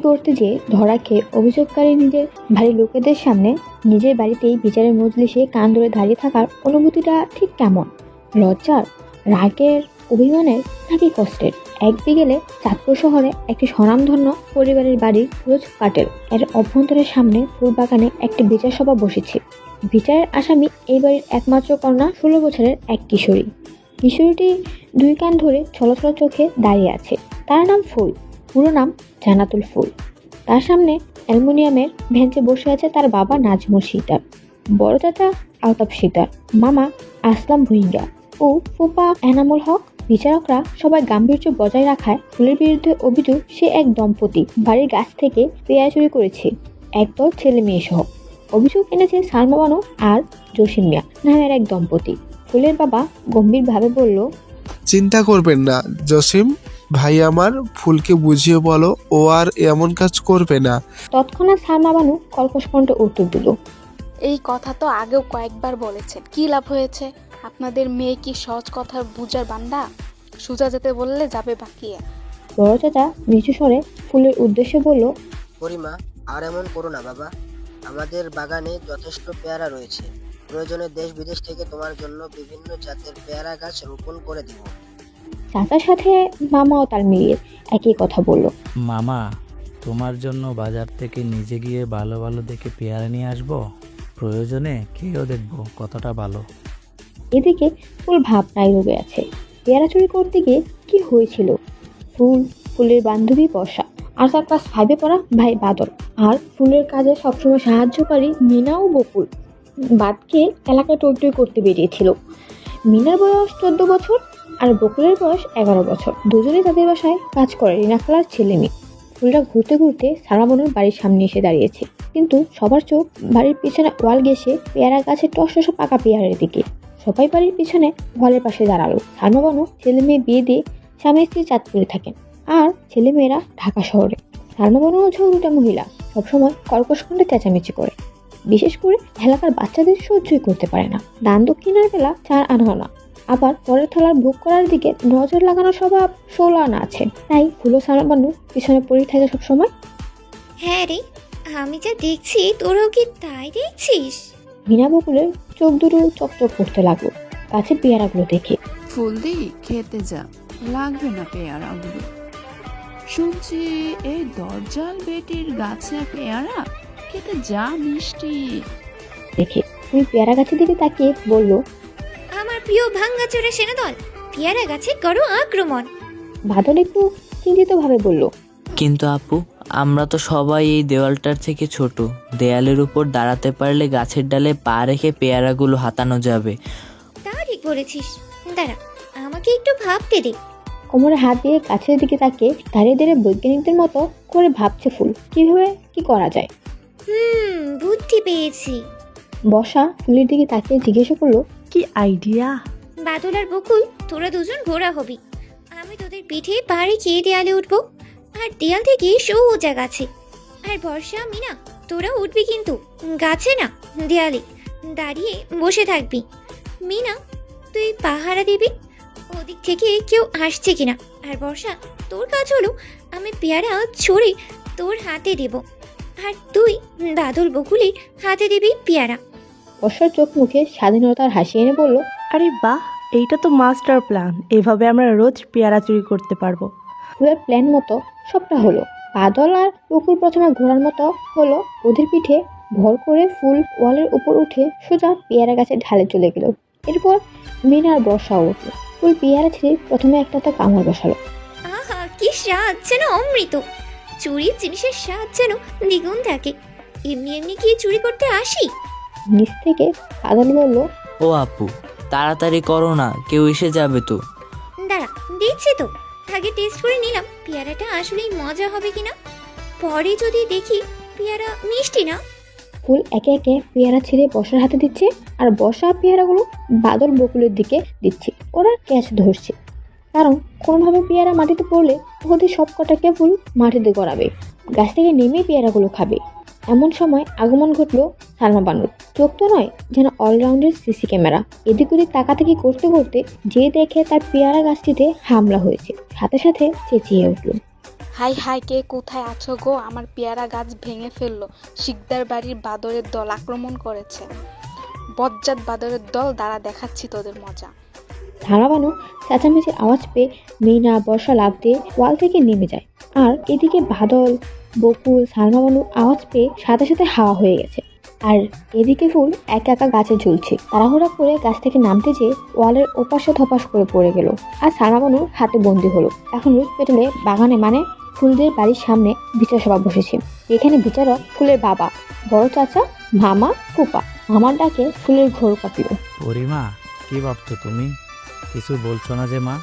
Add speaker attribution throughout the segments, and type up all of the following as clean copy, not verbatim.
Speaker 1: করতে যেয়ে ধরা খেয়ে অভিযোগকারী নিজের বাড়ির লোকেদের সামনে নিজের বাড়িতেই বিচারের মজলিসে কান ধরে দাঁড়িয়ে থাকার অনুভূতিটা ঠিক কেমন? লজ্জার, রাগের, অভিমানের নাকি কষ্টের? এক বিকেলে চাঁদপুর শহরে একটি স্বনামধন্য পরিবারের বাড়ি রোজ পাটেল এর অভ্যন্তরের সামনে ফুলবাগানে একটি বিচার সভা বসেছে। বিচারের আসামি এই বাড়ির একমাত্র কন্যা 16 বছরের এক কিশোরী। কিশোরীটি দুই কান ধরে ছলছল চোখে দাঁড়িয়ে আছে। তার নাম ফুল, পুরো নাম জান্নাতুল ফুল। তার সামনে অ্যালুমিনিয়ামের বেঞ্চে বসে আছে তার বাবা নাজমুল সিতার, বড় চাচা আলতাফ সিতার, মামা আসলাম ভুঁইয়া ও ফুপা এনামুল হক। বিচারকরা সবাই গাম্ভীর্য বজায় রাখায় ফুলের বিরুদ্ধে অভিযোগ সে এক দম্পতি বাড়ির গাছ থেকে পেয়ারা চুরি করেছে, একদল ছেলে মেয়ে সহ। অভিযোগ এনেছে সালমা বানু আর জসিম মিয়া নামের এক দম্পতি। ফুলের বাবা গম্ভীরভাবে বলল,
Speaker 2: চিন্তা করবেন না জসিম ভাই, আমার ফুলকে বুঝিয়ে বলো, ও আর এমন কাজ করবে না।
Speaker 1: তৎক্ষণাৎ সালমা বানু কর্কশ কণ্ঠে উত্তর দিল,
Speaker 3: এই কথা তো আগেও কয়েকবার বলেছেন, কি লাভ হয়েছে? আপনাদের মেয়ে কি সহজ কথা বুঝার বান্দা? সোজা যেতে বললে যাবে বাকিয়ে।
Speaker 1: বড় চাচা নিচু স্বরে ফুলের উদ্দেশ্যে বলল,
Speaker 4: পরিমা, আর এমন করো না বাবা। আমাদের বাগানে যথেষ্ট পেয়ারা রয়েছে। প্রয়োজনে দেশ বিদেশ থেকে তোমার জন্য বিভিন্ন জাতের পেয়ারা গাছ রোপণ করে দিব।
Speaker 1: চাচার সাথে মামাও তাল মিলিয়ে একই কথা বলল।
Speaker 5: মামা, তোমার জন্য বাজার থেকে নিজে গিয়ে ভালো ভালো দেখে পেয়ারা নিয়ে আসবো। প্রয়োজনে খেয়েও দেখবো কতটা ভালো।
Speaker 1: এদিকে ফুল ভাবনায় ডুবে আছে। পেয়ারা চুরি করতে গিয়ে কি হয়েছিল? ফুলের বান্ধবী বর্ষা আর তার ক্লাস 5-এ পড়া ভাই বাদল আর ফুলের কাজে সবসময় সাহায্যকারী মিনা ও বকুল বাদকে এলাকায় টই করতে বেরিয়েছিল। মিনার বয়স 14 বছর আর বকুলের বয়স 11 বছর। দুজনেই তাদের বাসায় কাজ করে রিনা খালার ছেলে মেয়ে। ফুলরা ঘুরতে ঘুরতে সালমা বানুর বাড়ির সামনে এসে দাঁড়িয়েছে, কিন্তু সবার চোখ বাড়ির পিছনে ওয়াল ঘেঁষে পেয়ারা গাছে টস পাকা পেয়ারের দিকে। সবাই বাড়ির পিছনে ওয়ালের পাশে দাঁড়ালো। সালমা বানু ছেলে মেয়ে বিয়ে দিয়ে স্বামী স্ত্রী চাঁদপুরে থাকেন আর ছেলে মেয়েরা ঢাকা শহরে। সালমা বানু ঝগড়ুটা মহিলা, সবসময় কর্কশ কণ্ঠে চেঁচামেচি করে। বিশেষ করে এলাকার বাচ্চাদের সহ্যই করতে পারে না। দান দক্ষিণার বেলা 4 আনা না, আবার পরের থালার ভোগ করার দিকে নজর লাগানো স্বভাব 16 আনা আছে। তাই ফুলো সালমা বানু পিছনে পড়ে থাকে সবসময়।
Speaker 6: হ্যাঁ রে, আমি যা দেখছি তোরাও কি তাই দেখছিস?
Speaker 1: মিনা বকুলের চোখ দুটো চকচক করতে লাগলো কাছে পেয়ারাগুলো দেখে।
Speaker 7: ফুলদি, খেতে যা, লাগবে না পেয়ারাগুলো। শুনছি এই দরজাল বেটির গাছে পেয়ারা, খেতে যা মিষ্টি।
Speaker 1: দেখে তুই পেয়ারা গাছের দিকে তাকিয়ে বলল,
Speaker 6: আমার প্রিয় ভাঙ্গাচোরা সেনাদল, পেয়ারা গাছে করো আক্রমণ।
Speaker 1: বাদল একটু চিন্তিত ভাবে বলল,
Speaker 8: কিন্তু আপু, আমরা তো সবাই এই দেওয়ালটার থেকে ছোট। দেয়ালের উপর দাঁড়াতে পারলে গাছের ডালে পা রেখে পেয়ারাগুলো হাতানো যাবে।
Speaker 6: তা ঠিক বলেছিস, দাঁড়া আমাকে একটু ভাবতে দে।
Speaker 1: কোমরে হাত দিয়ে গাছের দিকে তাকিয়ে দাঁড়িয়ে দাঁড়িয়ে বৈজ্ঞানিকদের মতো করে ভাবছে ফুল কিভাবে কি করা যায়।
Speaker 6: বুদ্ধি পেয়েছি।
Speaker 1: বর্ষা ফুলের দিকে তাকিয়ে জিজ্ঞেস করলো,
Speaker 9: কি আইডিয়া?
Speaker 6: বাদল আর বকুল, তোরা দুজন ঘোড়া হবি। আমি তোদের পিঠে পাড়ি খেয়ে দেয়ালে উঠবো, আর দেয়াল থেকে সোজা গাছে। আর বর্ষা, মিনা, তোরা উঠবি কিন্তু গাছে না, দেয়ালে দাঁড়িয়ে বসে থাকবি। মিনা, তুই পাহারা দিবি ওদিক থেকে কেউ আসছে কিনা। আর বর্ষা, তোর কাজ হলো আমি পেয়ারা ছড়ে তোর হাতে দেব, আর তুই বাদল বকুলের হাতে দিবি পেয়ারা।
Speaker 1: বর্ষার চোখ মুখে স্বাধীনতার হাসি এনে বলল,
Speaker 9: আরে বাহ, এইটা তো মাস্টার প্ল্যান। এভাবে আমরা রোজ পেয়ারা চুরি করতে পারবো।
Speaker 1: ফুলের প্ল্যান মতো সবটা হলো। বাদল আর বকুল প্রথমে ঘোড়ার মতো হলো, ওদের পিঠে ভর করে ফুল ওয়ালের উপর উঠে সোজা পেয়ারা গাছের ঢালে চলে গেল। এরপর মিনা আর বর্ষাও উঠলো। ফুল পেয়ারা ছেড়ে প্রথমে একটা কামড় বসালো।
Speaker 6: আহা, কি স্বাদ, যেন অমৃত। চুরির জিনিসের স্বাদ যেন দ্বিগুণ থাকে। এমনি এমনি কি চুরি করতে আসি?
Speaker 1: নিচ থেকে বাদল বলল,
Speaker 8: ও আপু, তাড়াতাড়ি করো না, কেউ এসে যাবে তো।
Speaker 6: দাঁড়া, দেখছি তো। আগে টেস্ট করে নিলাম পেয়ারাটা আসলেই মজা হবে কিনা। পরে যদি দেখি পেয়ারা মিষ্টি না।
Speaker 1: ফুল একে একে পেয়ারা ছেড়ে বর্ষার হাতে দিচ্ছে, আর বর্ষা পেয়ারাগুলো বাদল বকুলের দিকে দিচ্ছে। ওরা ক্যাচ ধরছে, কারণ কোনোভাবে পেয়ারা মাটিতে পড়লে ওদের সব কটাকে ফুল মাটিতে গড়াবে, গাছ থেকে নেমে পেয়ারাগুলো খাবে। এমন সময় আগমন ঘটলো সালমা বানুর। চোখ তো নয়, যেন অলরাউন্ডের সিসি ক্যামেরা। এদিক ওদিক তাকাতাকি করতে করতে যে দেখে তার পেয়ারা গাছটিতে হামলা হয়েছে, সাথে সাথে চেঁচিয়ে উঠল,
Speaker 3: হাই হাই, কে কোথায় আছো গো? আমার পেয়ারা গাছ ভেঙে ফেললো। শিকদার বাড়ির বাদরের দল আক্রমণ করেছে। বজ্জাত বাদরের দল, দ্বারা দেখাচ্ছি তোদের মজা।
Speaker 1: সানাবানু চেঁচামেচির আওয়াজ পেয়ে মিনা বর্ষা লাফ দিয়ে ওয়াল থেকে নেমে যায়। আর এদিকে বাদল, বকুল, সালমাবানু আওয়াজ পেয়ে সাথে সাথে হাওয়া হয়ে গেছে। আর এদিকে ফুল একা একা গাছে ঝুলছে। তাড়াহুড়া করে গাছ থেকে নামতে যেয়ে ওয়ালের ওপাশে ধপাস করে পড়ে গেল আর সালমাবানুর হাতে বন্দি হলো। এখন রোজ পেটেলে বাগানে মানে ফুলদের বাড়ির সামনে বিচার সভা বসেছে। এখানে বিচারক ফুলের বাবা, বড় চাচা, মামা, ফুপা। মামার ডাকে ফুলের ঘোর কাঁপিল।
Speaker 5: পরিমা, কি ভাবছো তুমি? কিছু বলছো না যে মা?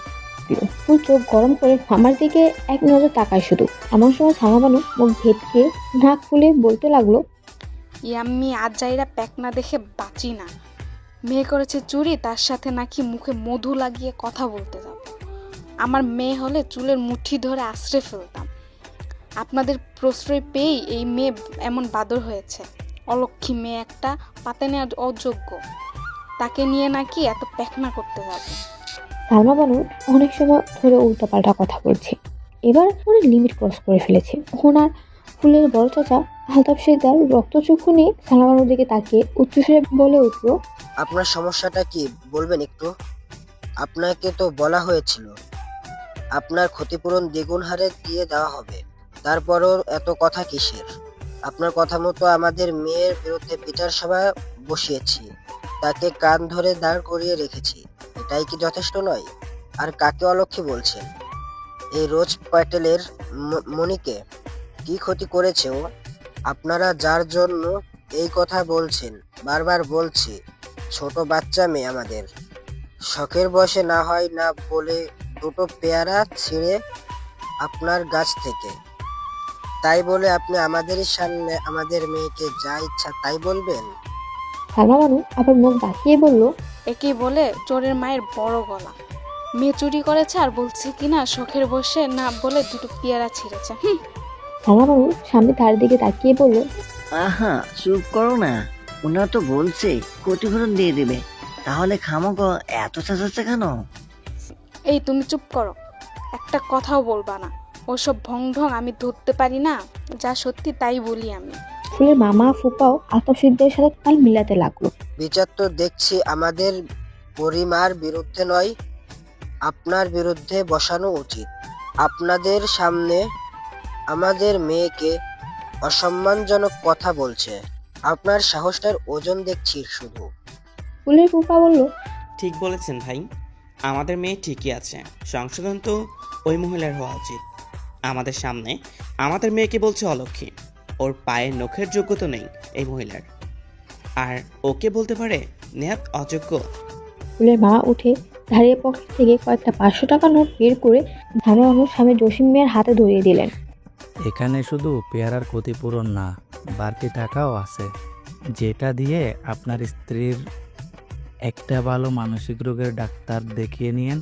Speaker 1: ফুল চোখ গরম করে মামার দিকে এক নজর তাকায় শুধু। এমন সময় সালমাবানু মুখ ভেটকে নাক ফুলে বলতে লাগলো,
Speaker 3: ইয়াম্মি আজাইরা প্যাক না দেখে বাঁচি না। মেয়ে করেছে চুরি, তার সাথে নাকি মুখে মধু লাগিয়ে কথা বলতে যাব। আমার মেয়ে হলে চুলের মুঠি ধরে আশ্রয় ফেলতাম। আপনাদের প্রশ্রয় পেয়েই এই মেয়ে এমন বাদর হয়েছে। অলক্ষী মেয়ে একটা, পাতে নেওয়ার অযোগ্য। তাকে নিয়ে নাকি এত প্যাকনা করতে যাবে।
Speaker 1: সালমাবানু অনেক সময় ধরে উল্টাপাল্টা কথা বলছে। এবার অনেক লিমিট ক্রস করে ফেলেছে। ওনার ফুলের বড় চাচা আলতাফ শিকদার রক্তচক্ষু নিয়ে সালমাবানুর দিকে তাকিয়ে উচ্চস্বরে বলে উঠল,
Speaker 4: আপনার সমস্যাটা কি বলবেন একটু? আপনাকে তো বলা হয়েছিল আপনার ক্ষতিপূরণ দ্বিগুণ হারে দিয়ে দেওয়া হবে। তারপরও এত কথা কিসের? আপনার কথা মতো আমাদের মেয়ের বিরুদ্ধে বিচার সভা বসিয়েছি, তাকে কান ধরে দাঁড় করিয়ে রেখেছি। এটাই কি যথেষ্ট নয়? আর কাকে অলক্ষী বলছেন? এই রোজ প্যাটেলের মনিকে কি ক্ষতি করেছে ও? আপনারা যার জন্য এই কথা বলছেন, বারবার বলছি, ছোট বাচ্চা মেয়ে আমাদের। শখের বয়সে না হয় না বলে দুটো পেয়ারা ছিঁড়ে আপনার গাছ থেকে, তাই বলে আপনি আমাদের সামনে আমাদের মেয়েকে যা ইচ্ছা তাই বলবেন?
Speaker 1: সালমাবানু আবার মুখ বাঁকিয়ে বলল,
Speaker 3: একেই বলে চোরের মায়ের বড় গলা। মেয়ে চুরি করেছে আর বলছে কিনা শখের বসে না বলে দুটো পেয়ারা ছিঁড়েছে।
Speaker 1: সালমাবানু সামনে তার দিকে তাকিয়ে বলল,
Speaker 10: আহা, চুপ করো না। ওনারা তো বলছে ক্ষতিপূরণ দিয়ে দেবে, তাহলে খামোখা এত চেঁচাচ্ছে কেন?
Speaker 3: এই তুমি চুপ করো, একটা কথাও বলবা না। ওসব ভং ঢং আমি ধরতে পারি না, যা সত্যি তাই বলি আমি।
Speaker 1: ফুলের মামা ফুপাও আলতাফ শিকদারের সাথে তাল মিলাতে লাগলো।
Speaker 4: বিচার তো দেখছি আমাদের পরিমার বিরুদ্ধে নয়, আপনার বিরুদ্ধে বসানো উচিত। আপনাদের সামনে আমাদের মেয়েকে অসম্মানজনক কথা বলছে। আপনার সাহসটার ওজন দেখছি শুধু।
Speaker 1: ফুলের ফুপা বলল,
Speaker 11: ঠিক বলেছেন ভাই, আমাদের মেয়ে ঠিকই আছে। সংশোধন তো ওই মহিলার হওয়া উচিত। আমাদের সামনে আমাদের মেয়েকে বলছে অলক্ষী। ওর পায়ের নখের যোগ্যতা নেই এই মহিলার, আর ওকে বলতে পারে নেহাত অযোগ্য।
Speaker 1: ফুলের মা উঠে দাঁড়িয়ে পকেট থেকে কয়েকটা 500 টাকা নোট বের করে সালমাবানুর স্বামী জসিম মিয়ার হাতে ধরিয়ে দিলেন।
Speaker 5: এখানে শুধু পেয়ারার ক্ষতিপূরণ না, বাড়তি টাকাও আছে, যেটা দিয়ে আপনার স্ত্রীর একটা ভালো মানসিক রোগের ডাক্তার দেখিয়ে নিয়েন।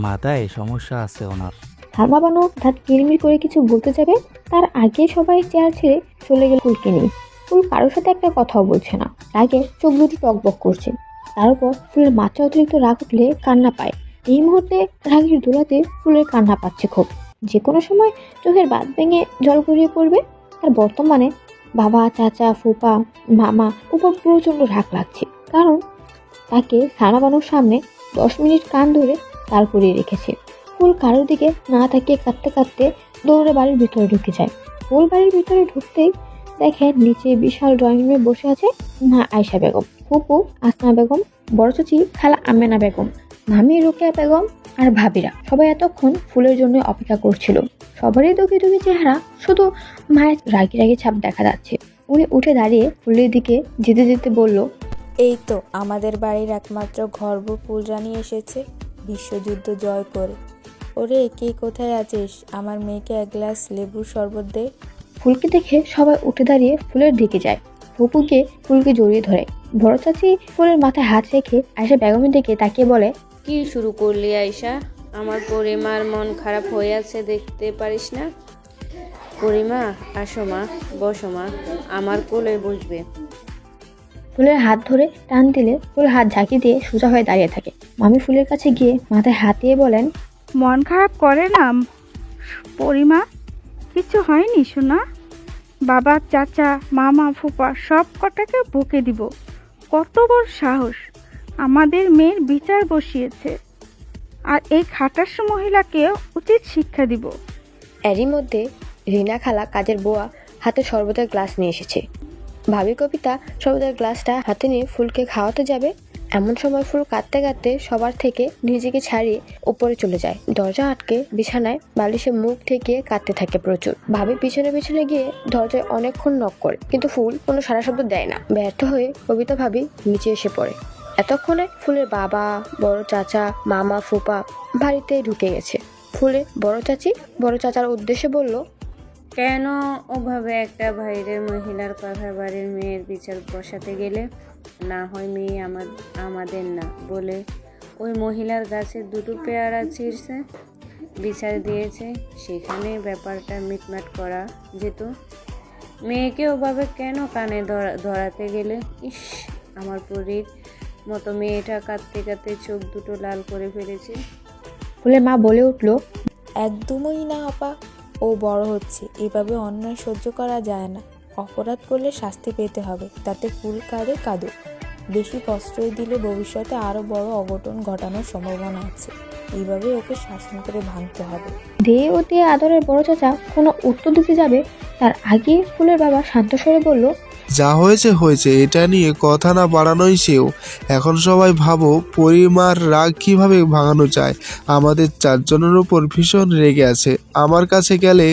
Speaker 5: মাথায় সমস্যা আছে ওনার।
Speaker 1: সালমাবানু দাঁত কিরমির করে কিছু বলতে যাবে, তার আগে সবাই চেয়ার ছেড়ে চলে গেল ফুলকে নিয়ে। ফুল কারোর সাথে একটা কথাও বলছে না, রাগে চোখ দুটি টকবক করছে। তার উপর ফুলের মাত্রা অতিরিক্ত রাগ উঠলে কান্না পায়। এই মুহূর্তে রাগের দোলাতে ফুলের কান্না পাচ্ছে খুব। যে কোনো সময় চোখের বাঁধ ভেঙে জল গড়িয়ে পড়বে। আর বর্তমানে বাবা, চাচা, ফুপা, মামা উপর প্রচণ্ড রাগ লাগছে, কারণ তাকে সালমাবানুর সামনে 10 মিনিট কান ধরে দাঁড় করিয়ে রেখেছে। ফুল কারোর দিকে না তাকিয়ে কাঁদতে কাঁদতে দৌড়ে বাড়ির ভিতরে ঢুকে যায়। ফুল বাড়ির ভিতরে ঢুকতেই দেখে নিচে বিশাল ড্রয়িং রুমে বসে আছে মা আয়েশা বেগম, ফুপু আসমা বেগম, বড় চাচি খালা আমেনা বেগম, মামি রোকেয়া বেগম আর ভাবিরা। সবাই এতক্ষণ ফুলের জন্য অপেক্ষা করছিল। সবারই দুঃখী দুঃখী চেহারা, শুধু মায়ের রাগি রাগি ছাপ দেখা যাচ্ছে। উনি উঠে দাঁড়িয়ে ফুলের দিকে যেতে যেতে বলল,
Speaker 12: এই তো আমাদের বাড়ির একমাত্র গর্ব ফুলরানী এসেছে বিশ্বযুদ্ধ জয় করে। ওরে, কে কোথায় আছিস? আমার মেয়েকে এক গ্লাস লেবুর শরবত দে।
Speaker 1: ফুলকে দেখে সবাই উঠে দাঁড়িয়ে ফুলের দিকে যায়। ফুপুকে ফুলকে জড়িয়ে ধরে। বড় চাচি ফুলের মাথায় হাত রেখে আয়েশা বেগমের দিকে তাকিয়ে বলে,
Speaker 13: কি শুরু করলি আয়েশা? আমার পরিমার মন খারাপ হয়ে আছে, দেখতে পারিস না? পরিমা, আসো মা, বসো মা, আমার কোলে বসবে।
Speaker 1: ফুলের হাত ধরে টান দিলে ফুল হাত ঝাঁকি দিয়ে সোজা হয়ে দাঁড়িয়ে থাকে। মামি ফুলের কাছে গিয়ে মাথায় হাত দিয়ে বলেন,
Speaker 14: মন খারাপ করে না, পরিমা, কিছু হয়নি শোনা? বাবা, চাচা, মামা, ফুপা সব কটাকে বকে দিব। কত বড় সাহস, আমাদের মেয়ের বিচার বসিয়েছে। আর এই খাটাস মহিলাকে উচিত শিক্ষা দিব।
Speaker 1: এরই মধ্যে রিনা খালা কাজের বুয়া হাতে শরবতের গ্লাস নিয়ে এসেছে। ভাবি কবিতা শরবতের গ্লাসটা হাতে নিয়ে ফুলকে খাওয়াতে যাবে, এমন সময় ফুল কাঁদতে কাঁদতে সবার থেকে নিজেকে ছাড়িয়ে উপরে চলে যায়। দরজা আটকে বিছানায় বালিশে মুখ ঠেকিয়ে কাঁদতে থাকে প্রচুর। ভাবি পিছনে পিছনে গিয়ে দরজায় অনেকক্ষণ নক করে, কিন্তু ফুল কোনো সাড়া শব্দ দেয় না। ব্যর্থ হয়ে কবিতা ভাবি নিচে এসে পড়ে। এতক্ষণে ফুলের বাবা, বড় চাচা, মামা, ফুপা বাড়িতে ঢুকে গেছে। ফুলের বড় চাচি বড় চাচার উদ্দেশ্যে বলল,
Speaker 13: কেন ওভাবে একটা বাইরের মহিলার কথা বাড়ির মেয়ের বিচার বসাতে গেলে? না হয় মেয়ে আমাদের না বলে ওই মহিলার গাছে দুটো পেয়ারা ছিঁড়ছে, বিচার দিয়েছে, সেখানে ব্যাপারটা মিটমাট করা যেত। মেয়েকে ওভাবে কেন কানে ধরাতে গেলে? ইস, আমার পরীর মতো মেয়েটা কাঁদতে কাঁদতে চোখ দুটো লাল করে ফেলেছে।
Speaker 1: ফুলের মা বলে উঠল,
Speaker 12: একদমই না আপা, ও বড় হচ্ছে, এভাবে অন্যায় সহ্য করা যায় না। অপরাধ করলে শাস্তি পেতে হবে, তাতে ফুল কাঁদে কাঁদুক। বেশি প্রশ্রয় দিলে ভবিষ্যতে আরও বড় অঘটন ঘটানোর সম্ভাবনা আছে। এইভাবে ওকে শাসন করে ভাঙতে হবে।
Speaker 1: ধেয়ে ও দিয়ে আদরের বড় চাচা কোনো উত্তর দিতে যাবে তার আগে ফুলের বাবা শান্ত স্বরে বলল,
Speaker 2: যা হয়েছে হয়েছে, এটা নিয়ে কথা না বাড়ানোই সেও। এখন সবাই ভাবো পরিমার রাগ কিভাবে ভাঙানো যায়। আমাদের চারজনের উপর ভীষণ রেগে আছে, আমার কাছে গেলে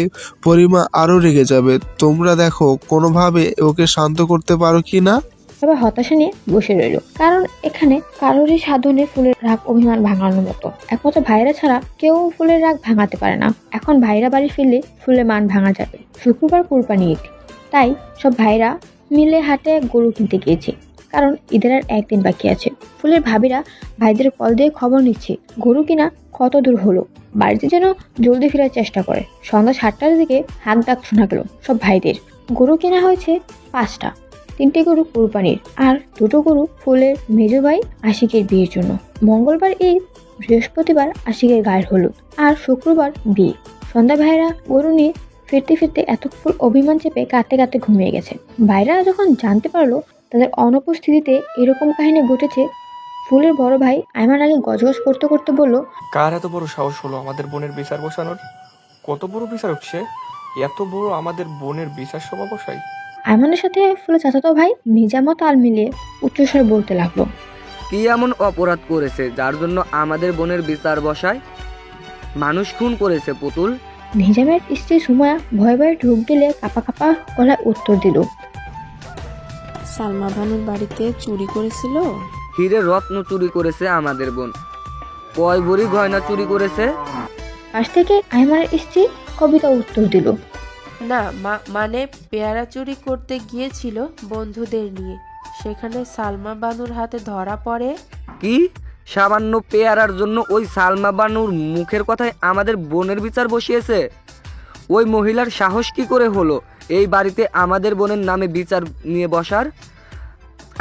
Speaker 2: পরিমা আরও রেগে যাবে। তোমরা দেখো কোনোভাবে ওকে শান্ত করতে পারো কি না।
Speaker 1: সবাই হতাশা নিয়ে বসে রইল, কারণ এখানে কারোরই সাধনে ফুলের রাগ অভিমান ভাঙানোর মতো একমাত্র ভাইরা ছাড়া কেউ ফুলের রাগ ভাঙাতে পারে না। এখন ভাইরা বাড়ি ফিরলে ফুলের মান ভাঙা যাবে। শুক্রবার কুরবানি ঈদ, তাই সব ভাইরা মিলে হাটে গরু কিনতে গিয়েছে, কারণ ঈদের আর একদিন বাকি আছে। ফুলের ভাবিরা ভাইদের কল দিয়ে খবর নিচ্ছে গরু কিনা কত দূর হলো। বাড়িতে যেন জলদি ফেরার চেষ্টা করে। সন্ধ্যা 7টার দিকে হাঁক ডাক শোনা গেল সব ভাইদের। গরু কেনা হয়েছে 5টা, 3টে গরু কুরবানির আর 2টো গরু ফুলের মেজো ভাই আশিকের বিয়ের জন্য। মঙ্গলবার ঈদ, বৃহস্পতিবার আশিকের গায়ের হলুদ, আর শুক্রবার বিয়ে। সন্ধ্যা ভাইরা গরু নিয়ে ফিরতে ফিরতে এত ফুল অভিমান চেপে কাঁদতে কাঁদতে ঘুমিয়ে গেছে। ভাইরা যখন জানতে পারলো তাদের অনুপস্থিতিতে এরকম কাহিনী ঘটেছে, ফুলের বড় ভাই আইমান আগে গজগজ করতে করতে বলল,
Speaker 15: কার এত বড় সাহস হলো আমাদের বোনের বিচার বসানোর? কত বড় বিচারক সে, এত বড় আমাদের বোনের বিচার সভা বসাই।
Speaker 1: আইমানের সাথে ফুলের চাচাতো ভাই নিজামত তাল মিলিয়ে উচ্চস্বরে বলতে লাগলো,
Speaker 16: কি এমন অপরাধ করেছে যার জন্য আমাদের বোনের বিচার বসায়? মানুষ খুন করেছে পুতুল।
Speaker 1: নিজামের স্ত্রী সুমায়া ভয়ে ভয়ে ঢুক দিলে কাপা কাপা গলায় উত্তর দিল,
Speaker 12: সালমা বানুর বাড়িতে চুরি করেছিল।
Speaker 16: হীরে রত্ন চুরি করেছে আমাদের বোন। কয় ভরি গয়না চুরি করেছে?
Speaker 1: পাশ থেকে আইমানের স্ত্রী কবিতা উত্তর দিল,
Speaker 17: না মানে পেয়ারা চুরি করতে গিয়েছিল বন্ধুদের নিয়ে, সেখানে সালমা বানুর হাতে ধরা পড়ে।
Speaker 16: কি সামান্য পেয়ারার জন্য ওই সালমা বানুর মুখের কথায় আমাদের বোনের বিচার বসিয়েছে? ওই মহিলার সাহস কি করে হলো এই বাড়িতে আমাদের বোনের নামে বিচার নিয়ে বসার?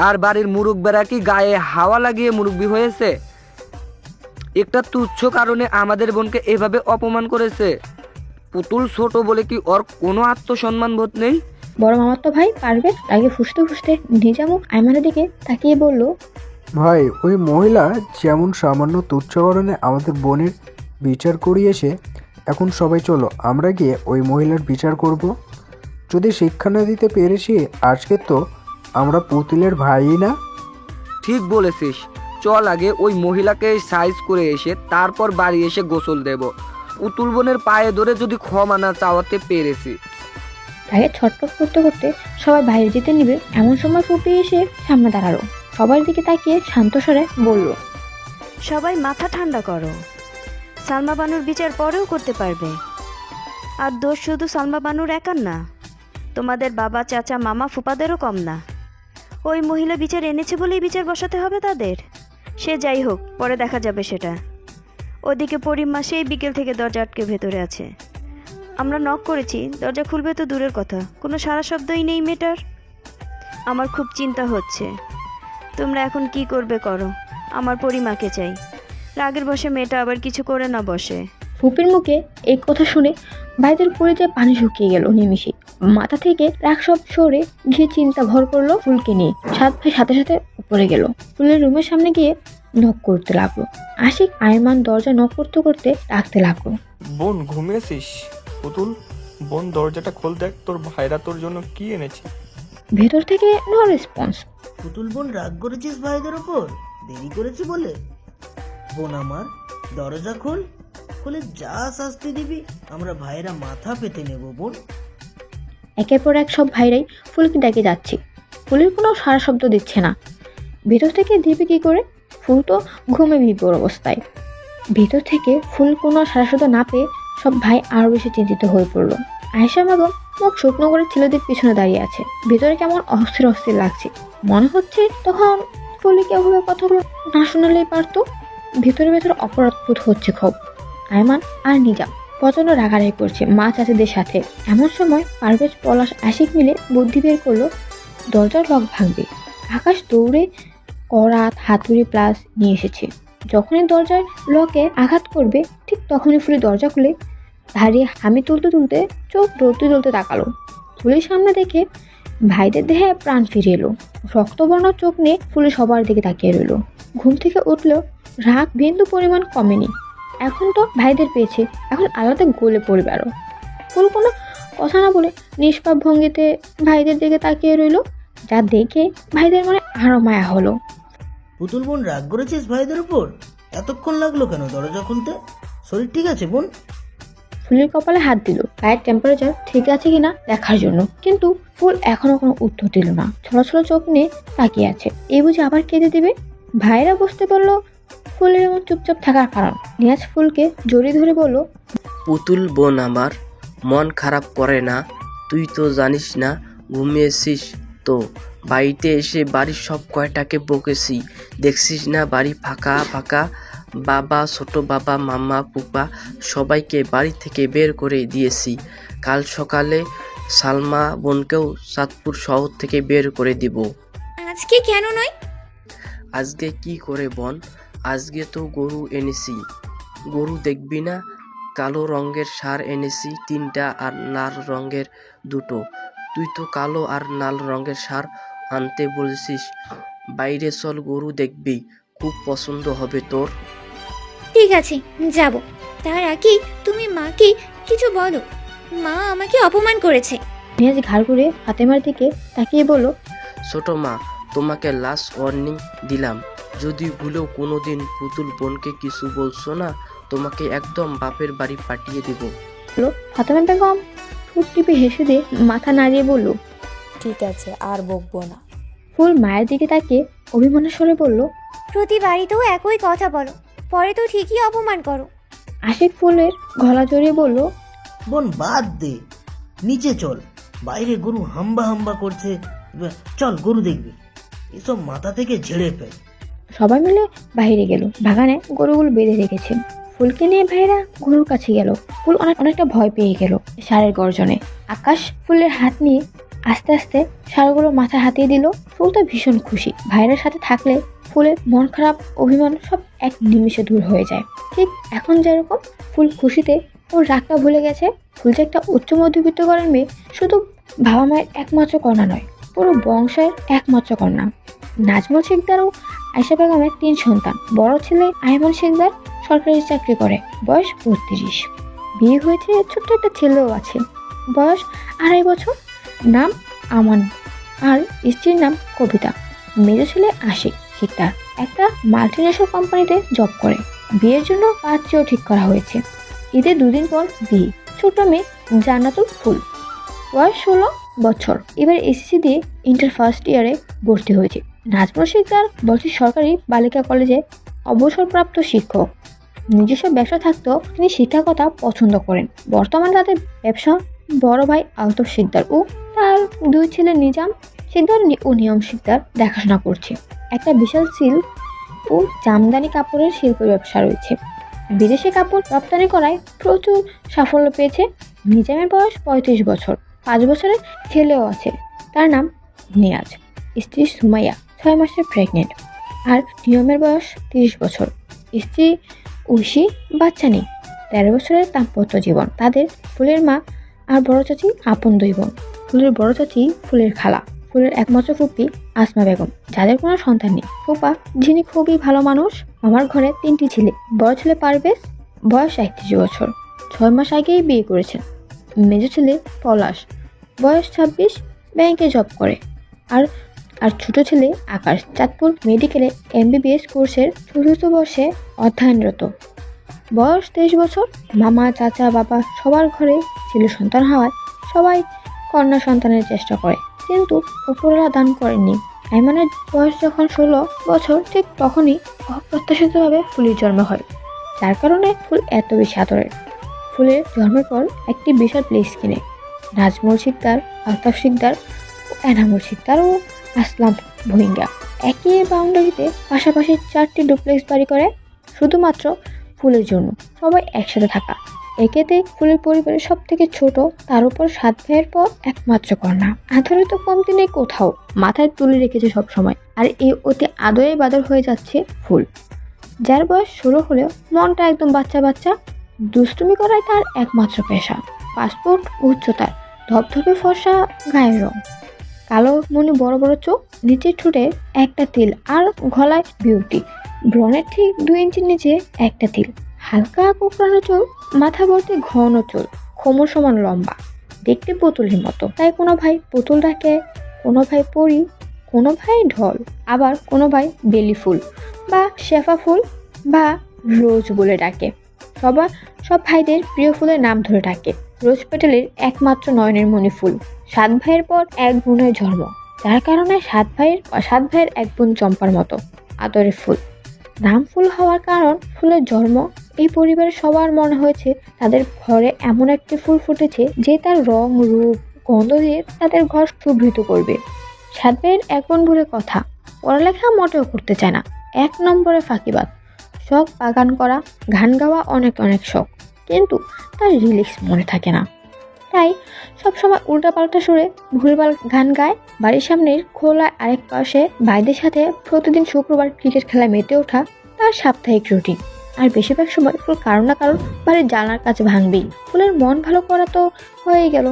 Speaker 16: আর বাড়ির মুরব্বেরা কি গায়ে হাওয়া লাগিয়ে মুরব্বি হয়েছে? একটা তুচ্ছ কারণে আমাদের বোনকে এভাবে অপমান করেছে। পুতুল ছোট বলে কি ওর কোনো আত্মসম্মান বোধ নেই?
Speaker 1: বড় মামাতো ভাই পারভেজ রাগে ফুসতে ফুসতে নিজামুখ আইমানের দিকে তাকিয়ে বলল,
Speaker 18: ভাই, ওই মহিলা যেমন সামান্য তুচ্ছ কারণে আমাদের বোনের বিচার করিয়েছে, এখন সবাই চলো আমরা গিয়ে ওই মহিলার বিচার করব। যদি শিক্ষা না দিতে পেরেছি আজকে, তো আমরা পুতুলের ভাই না।
Speaker 16: ঠিক বলেছিস, চল আগে ওই মহিলাকে সাইজ করে এসে তারপর বাড়ি এসে গোসল দেব। পুতুল বোনের পায়ে ধরে যদি ক্ষমা না চাওয়াতে পেরেছি।
Speaker 1: রাগে ছটফট করতে করতে সবাই বাইরে যেতে নিবে, এমন সময় ফুপি এসে সামনে দাঁড়ালো। সবার দিকে তাকিয়ে শান্ত স্বরে বলল,
Speaker 19: সবাই মাথা ঠান্ডা করো, সালমা বানুর বিচার পরেও করতে পারবে। আর দোষ শুধু সালমা বানুর একার না, তোমাদের বাবা, চাচা, মামা, ফুপাদেরও কম না। ওই মহিলা বিচার এনেছে বলেই বিচার বসাতে হবে তাদের। সে যাই হোক, পরে দেখা যাবে সেটা। ওদিকে পরিমা সেই বিকেল থেকে দরজা আটকে ভেতরে আছে। আমরা নক করেছি, দরজা খুলবে তো দূরের কথা, কোনো সারা শব্দই নেই মেয়েটার। আমার খুব চিন্তা হচ্ছে। তোমরা এখন কি করবে করো, আমার পরিমাকে চাই। রাগের বসে মেয়েটা আবার কিছু করে না বসে।
Speaker 1: ফুপির মুখে এই কথা শুনে ভাইদের পরিচয় পানি শুকিয়ে গেল নিমিষে। মাথা থেকে রাগ সব সরে গিয়ে চিন্তা ভর করলো ফুলকে নিয়ে। সাত ভাই সাথে সাথে উপরে গেল। ফুলের রুমের সামনে গিয়ে নক করতে লাগলো। আশিক আয়মান দরজা নক করতে করতে ডাকতে লাগলো,
Speaker 15: বোন ঘুমিয়েছিস? পুতুল, বোন দরজাটা খোল, দেখ তোর ভাইরা তোর জন্য কি এনেছে।
Speaker 1: ভেতর থেকে নো রেসপন্স।
Speaker 20: পুতুল বোন রাগ করেছিস ভাইদের ওপর? দেরি করেছি বলে? বোন আমার, দরজা খোল, খুলে যা শাস্তি দিবি আমরা ভাইরা মাথা পেতে নেব বোন।
Speaker 1: একের পর এক সব ভাইরাই ফুলকে ডেকে যাচ্ছে। ফুলের কোনো সারা শব্দ দিচ্ছে না। ভেতর থেকে দিবে কি করে? ফুল তো ঘুমে বিভোর অবস্থায়। ভেতর থেকে ফুল কোনো সারা শব্দ না পেয়ে সব ভাই আরো বেশি চিন্তিত হয়ে পড়লো। আয়েশা বেগম মুখ শুকনো করে ছেলেদের পিছনে দাঁড়িয়ে আছে। ভেতরে কেমন অস্থির অস্থির লাগছে। মনে হচ্ছে তখন ফুলকে ওভাবে কথাগুলো না শোনালেই পারতো। ভেতরে ভেতরে অপরাধবোধ হচ্ছে খুব। আয়মান আর নিজাম প্রচন্ড রাগারাগি করছে মা চাচিদের সাথে। এমন সময় পারভেজ, পলাশ, আশিক মিলে বুদ্ধি বের করলো দরজার লক ভাঙবে। আকাশ দৌড়ে করাত, হাতুড়ি প্লাস নিয়ে এসেছে। যখনই দরজার লকে আঘাত করবে ঠিক তখনই ফুলি দরজা খুলে দাঁড়িয়ে হামি তুলতে তুলতে চোখ জ্বলতে তাকালো। ফুলের সামনে দেখে ভাইদের দেহে প্রাণ ফিরে এলো। রক্তবর্ণ চোখ নিয়ে ফুলে সবার দিকে তাকিয়ে রইল। ঘুম থেকে উঠলেও রাগ বিন্দু পরিমাণ কমেনি। এখন তো ভাইদের পেয়েছে, এখন আলাদা গলে পড়বে আরো। ফুল কোনো কথা না বলে নিষ্পাপ ভঙ্গিতে ভাইদের দিকে তাকিয়ে রইল, যা দেখে ভাইদের মনে আরো মায়া হলো।
Speaker 20: পুতুল বোন রাগ করেছিস ভাইদের উপর? এতক্ষণ লাগলো কেন দরজা খুলতে? শরীর ঠিক আছে বোন?
Speaker 1: ফুলের কপালে হাত দিল গায়ের টেম্পারেচার ঠিক আছে কিনা দেখার জন্য, কিন্তু ফুল এখনো কোনো উত্তর দিল না। ছড়াছড়া চোখ নিয়ে তাকিয়ে আছে। এই বুঝে আবার কেঁদে দিবে। ভাইরা বুঝতে পারলো ফুলের এমন চুপচাপ থাকার কারণ। নিয়াজ ফুলকে জড়িয়ে ধরে বলল,
Speaker 21: পুতুল বোন আমার, মন খারাপ করে না। তুই তো জানিস না ঘুমিয়েছিস তো। বাড়িতে এসে বাড়ির সব কয়টাকে বকেছি, দেখছিস না বাড়ি ফাঁকা ফাঁকা। বাবা, ছোট বাবা, মামা, ফুপা সবাইকে বাড়ি থেকে বের করে দিয়েছি। কাল সকালে সালমা বোনকেও চাঁদপুর শহর থেকে বের করে দিব।
Speaker 6: আজকে কেন নয়?
Speaker 21: আজকে কি করে বোন? আজকে তো গরু এনেছি। গরু দেখবি না? কালো রঙের ষাঁড় এনেছি 3টা আর লাল রঙের 2টো। তুই তো কালো আর লাল রঙের ষাঁড় আনতে বলছিস। বাইরে চল, গরু দেখবি, খুব পছন্দ হবে তোর।
Speaker 6: ঠিক আছে, যাব। তার আগে তুমি মাকে কিছু বলো। মা আমাকে অপমান করেছে।
Speaker 1: নিয়াজ ঘাড় ঘুরে ফাতেমার দিকে তাকিয়ে বলল,
Speaker 21: ছোট মা, তোমাকে লাস্ট ওয়ার্নিং দিলাম, যদি ভুলেও কোনোদিন পুতুল বোনকে কিছু বলছো না, তোমাকে একদম বাপের বাড়ি পাঠিয়ে দেব।
Speaker 1: ফাতেমা বেগম ঠোঁট টিপে হেসে দিয়ে মাথা নাড়িয়ে বলল,
Speaker 12: ঠিক আছে, আর বকবো না।
Speaker 1: ফুল মায়ের দিকে তাকিয়ে অভিমানের স্বরে বলল,
Speaker 6: প্রতি বাড়িতেও একই কথা বলো, পরে তো ঠিকই অপমান করো।
Speaker 1: আশিক ফুলের গলা জড়িয়ে বলল,
Speaker 20: বোন বাদ দে, নিচে চল, বাইরে গরু হাম্বা হাম্বা করছে, চল গরু দেখবি। এসব মাথা থেকে ঝেড়ে ফেল।
Speaker 1: সবাই মিলে বাইরে গেল। বাগানে গরুগুলো বেঁধে রেখেছে। ফুলকে নিয়ে ভাইরা গরুর কাছে গেল। ফুল অনেকটা ভয় পেয়ে গেল ষাঁড়ের গর্জনে। আকাশ ফুলের হাত নিয়ে আস্তে আস্তে ষাঁড়গুলো মাথা হাতিয়ে দিল। ফুল তো ভীষণ খুশি। ভাইয়ের সাথে থাকলে ফুলের মন খারাপ, অভিমান সব এক নিমিষে দূর হয়ে যায়। ঠিক এখন যেরকম ফুল খুশিতে ওর রাগটা ভুলে গেছে। ফুল যে একটা উচ্চ মধ্যবিত্ত ঘরের মেয়ে, শুধু বাবা মায়ের একমাত্র কন্যা নয়, পুরো বংশের একমাত্র কন্যা। নাজমুল শিকদার ও আয়েশা বেগমের 3 সন্তান। বড় ছেলে আইমান শিকদার সরকারি চাকরি করে, বয়স 32। বিয়ে হয়েছে, ছোট্ট একটা ছেলেও আছে, বয়স 2.5 বছর। নাম আমান আর স্ত্রীর নাম কবিতা। মেজ ছেলে আশিক শিকদার একটা মাল্টিনেশনাল কোম্পানিতে জব করে। বিয়ের জন্য পাত্রও ঠিক করা হয়েছে। ঈদের 2 দিন পর বিয়ে। ছোট মেয়ে জান্নাতুল ফুল, বয়স 16 বছর। এবার এসএসসি দিয়ে ইন্টার ফার্স্ট ইয়ারে ভর্তি হয়েছে। নাজমুল শিকদার বলছি সরকারি বালিকা কলেজে অবসরপ্রাপ্ত শিক্ষক। নিজস্ব ব্যবসা থাকতেও তিনি শিক্ষকতা পছন্দ করেন। বর্তমানে তাদের ব্যবসা বড় ভাই আলতাফ শিকদার ও তার 2 ছেলে নিজাম শিকদার ও নিয়ম শিকদার দেখাশোনা করছে। একটা বিশাল সিল্ক ও জামদানি কাপড়ের শিল্প ব্যবসা রয়েছে। বিদেশে কাপড় রপ্তানি করায় প্রচুর সাফল্য পেয়েছে। নিজামের বয়স 35 বছর। 5 বছরের ছেলেও আছে, তার নাম নিয়াজ। স্ত্রী সুমাইয়া 6 মাসের প্রেগনেন্ট। আর নিয়মের বয়স 30 বছর। স্ত্রী ঐশী, বাচ্চা নেই। 13 বছরের দাম্পত্য জীবন। তাদের ফুলের মা আর বড় চাচি আপন 2 বোন। ফুলের বড় চাচি ফুলের খালা, ফুলের একমাত্র ফুপি আসমা বেগম, যাদের কোনো সন্তান নেই। ফুপা যিনি খুবই ভালো মানুষ। আমার ঘরে 3টি ছেলে। বড় ছেলে পারভেজ, বয়স 31 বছর, 6 মাস আগেই বিয়ে করেছেন। মেজো ছেলে পলাশ, বয়স 26, ব্যাংকে জব করে। আর ছোট ছেলে আকাশ চাঁদপুর মেডিকেলে MBBS কোর্সের 4th বর্ষে অধ্যয়নরত, বয়স 23 বছর। মামা, চাচা, বাবা সবার ঘরে ছেলে সন্তান হওয়ায় সবাই কন্যা সন্তানের চেষ্টা করে, কিন্তু উপরওয়ালা দান করেননি। আইমানের বয়স যখন 16 বছর, ঠিক তখনই অপ্রত্যাশিতভাবে ফুলের জন্ম হয়, যার কারণে ফুল এত বেশি আদরের। ফুলের জন্মের পর একটি বিশাল প্লেস কিনে নাজমুল শিকদার, আলতাফ শিকদার, এনামুল শিকদার ও আসলাম ভুইঙ্গা একই বাউন্ডারিতে পাশাপাশি 4টি ডুপ্লেক্স বাড়ি করে, শুধুমাত্র ফুলের জন্য। সবাই একসাথে থাকা। একেতে ফুলের পরিবারের সব থেকে ছোট, তার উপর 7 ভাইয়ের পর একমাত্র কন্যা। আদরে তো কমতি নেই কোথাও, মাথায় তুলে রেখেছে সব সময়। আর এই অতি আদরে বাদর হয়ে যাচ্ছে ফুল, যার বয়স 16 হলেও মনটা একদম বাচ্চা বাচ্চা। দুষ্টুমি করাই তার একমাত্র পেশা। পাসপোর্ট উচ্চতার, ধবধবে ফর্সা গায়ের রং, কালো মনি বড় বড় চোখ, নিচে ঠোঁটে একটা তিল আর গলায় বিউটি, ব্রণের ঠিক 2 ইঞ্চির নিচে একটা তিল, হালকা কোঁকড়ানো চুল, মাথা ভর্তি ঘন চুল, কোমর সমান লম্বা, দেখতে পুতুলের মতো। তাই কোনো ভাই পুতুল ডাকে, কোনো ভাই পরি, কোনো ভাই ঢল, আবার কোনো ভাই বেলি ফুল বা শেফা ফুল বা রোজ বলে ডাকে। সব ভাইদের প্রিয় ফুলের নাম ধরে ডাকে। রোজ পেটেলের একমাত্র নয়নের মণি ফুল। 7 ভাইয়ের পর 1 বোনের জন্ম, যার কারণে 7 ভাইয়ের 1 বোন চম্পার মতো আদরের ফুল। নাম ফুল হওয়ার কারণ ফুলের জন্ম। এই পরিবারের সবার মনে হয়েছে তাদের ঘরে এমন একটি ফুল ফুটেছে যে তার রং, রূপ, গন্ধ দিয়ে তাদের ঘর সুবৃত করবে। 7 ভাইয়ের 1 বোন বলে কথা, পড়ালেখা মোটেও করতে চায় না, 1 নম্বরে ফাঁকিবাজ। শখ বাগান করা, গান গাওয়া অনেক শখ, কিন্তু তার রিলিক্স মনে থাকে না। তাই সবসময় উল্টাপাল্টা সুরে ভুলভাল গান গায়। বাড়ির সামনের খোলা আরেক পাশে ভাইদের সাথে প্রতিদিন শুক্রবার ক্রিকেট খেলায় মেতে ওঠা তার সাপ্তাহিক রুটিন। আর বেশিরভাগ সময় ফুল কারো না কারো বাড়ির জানলার কাছে ভাঙবেই। ফুলের মন ভালো করা তো হয়ে গেল,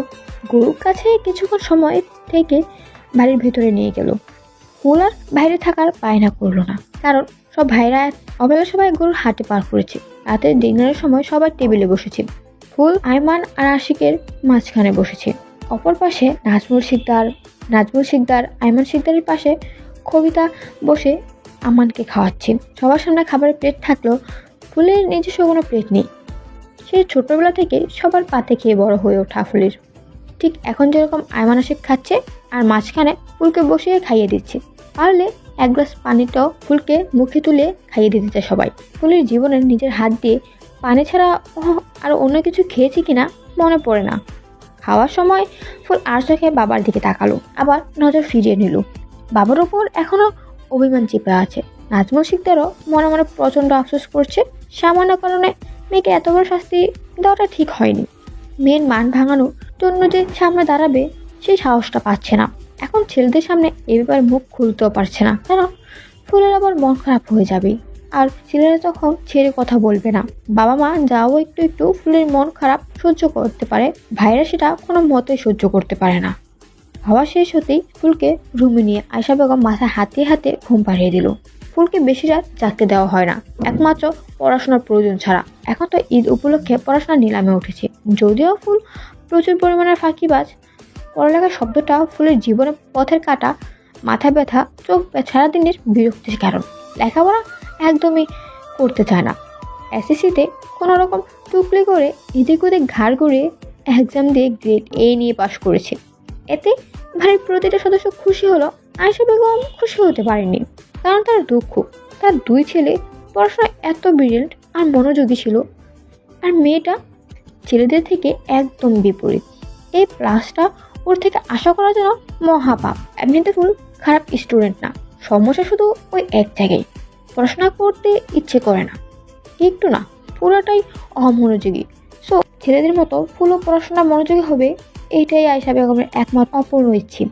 Speaker 1: গরুর কাছে কিছুক্ষণ সময় থেকে বাড়ির ভেতরে নিয়ে গেল। ফুল আর বাইরে থাকার বায়না করলো না, কারণ সব ভাইরা অবেলা সবাই গরুর হাটে পার করেছে। রাতের ডিনারের সময় সবাই টেবিলে বসেছে। ফুল আইমান আর আশিকের মাঝখানে বসেছে। অপর পাশে নাজমুল শিকদার আইমান শিকদারের পাশে কবিতা বসে আমানকে খাওয়াচ্ছে। সবার সামনে খাবারের প্লেট থাকলেও ফুলের নিজস্ব কোনো প্লেট নেই। সে ছোটবেলা থেকে সবার পাতে খেয়ে বড় হয়ে ওঠা ফুলের। ঠিক এখন যেরকম আইমান আশিক খাচ্ছে আর মাঝখানে ফুলকে বসিয়ে খাইয়ে দিচ্ছে। পারলে 1 গ্লাস পানিটাও ফুলকে মুখে তুলে খাইয়ে দিতে চায় সবাই। ফুলের জীবনে নিজের হাত দিয়ে পানি ছাড়া আর অন্য কিছু খেয়েছি কিনা মনে পড়ে না। খাওয়ার সময় ফুল আর চোখে বাবার দিকে তাকালো, আবার নজর ফিরিয়ে নিল। বাবার ওপর এখনো অভিমান চেপে আছে। নাজমুল শিকদারও মনে মনে প্রচণ্ড আফসোস করছে। সামান্য কারণে মেয়েকে এত বড় শাস্তি দেওয়াটা ঠিক হয়নি। মেয়ের মান ভাঙানোর জন্য যে সামনে দাঁড়াবে সেই সাহসটা পাচ্ছে না। এখন ছেলেদের সামনে এ ব্যাপারে মুখ খুলতেও পারছে না, কারণ ফুলের আবার মন খারাপ হয়ে যাবে আর ছেলেরা তখন ছেড়ে কথা বলবে না। বাবা মা যাও একটু ফুলের মন খারাপ সহ্য করতে পারে, ভাইরা সেটা কোনো মতেই সহ্য করতে পারে না। খাওয়া শেষ হতেই ফুলকে রুমে নিয়ে আয়শা বেগম মাথায় হাতে ঘুম পাড়িয়ে দিল। ফুলকে বেশি রাত জাগতে দেওয়া হয় না, একমাত্র পড়াশোনার প্রয়োজন ছাড়া। এখন তো ঈদ উপলক্ষে পড়াশোনা নিলামে উঠেছে। যদিও ফুল প্রচুর পরিমাণের ফাঁকিবাজ, পড়ালেখার শব্দটা ফুলের জীবনে পথের কাটা, মাথা ব্যথা, চোখ সারাদিনের বিরক্তির কারণ। লেখাপড়া একদমই করতে চায় না। এসএসসিতে কোনো রকম টুকলি করে এদিক ওদিক ঘাড় ঘুরিয়ে এক্সাম দিয়ে গ্রেড A নিয়ে পাশ করেছে। এতে বাড়ির প্রতিটা সদস্য খুশি হলো, আয়শা বেগম খুশি হতে পারেনি, কারণ তার দুঃখ। তার 2 ছেলে পড়াশোনায় এত ব্রিলিয়েন্ট আর মনোযোগী ছিল, আর মেয়েটা ছেলেদের থেকে একদম বিপরীত। এই প্লাসটা ওর থেকে আশা করা যেন মহাপাপ। এমনিতে ফুল খারাপ স্টুডেন্ট না, সমস্যা শুধু ওই এক জায়গায়, পড়াশোনা করতে ইচ্ছে করে না, একটু না পুরোটাই অমনোযোগী। সো ছেলেদের মতো ফুলও পড়াশোনা মনোযোগী হবে, এইটাই আয়শা বেগমের একমাত্র অপূর্ণ ইচ্ছে।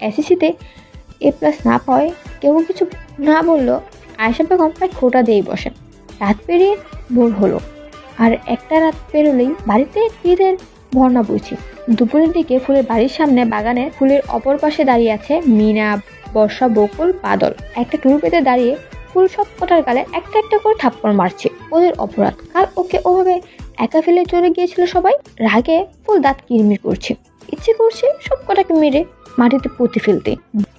Speaker 1: এসএসসিতে A+ না পাওয়ায় কেউ কিছু না বললেও আয়শা বেগম প্রায় খোঁটা দিয়েই বসেন। রাত পেরিয়ে ভোর হলো, আর একটা রাত পেরোলেই বাড়িতে ঈদের ভর্ণা বইছে। দুপুরের দিকে ফুলের বাড়ির সামনে বাগানের ফুলের অপর পাশে দাঁড়িয়ে আছে মিনা, বর্ষা, বকুল, বাদল। একটা টুল পেতে দাঁড়িয়ে ফুল সব কটার গালে একটা একটা করে থাপ্পড় মারছে। ওদের অপরাধ, কাল ওকে ওভাবে একা ফেলে চলে গিয়েছিল সবাই। রাগে ফুল দাঁত কিরমির করছে, ইচ্ছে করছে সব কটাকে মেরে মাটিতে পুঁতে ফেলতে।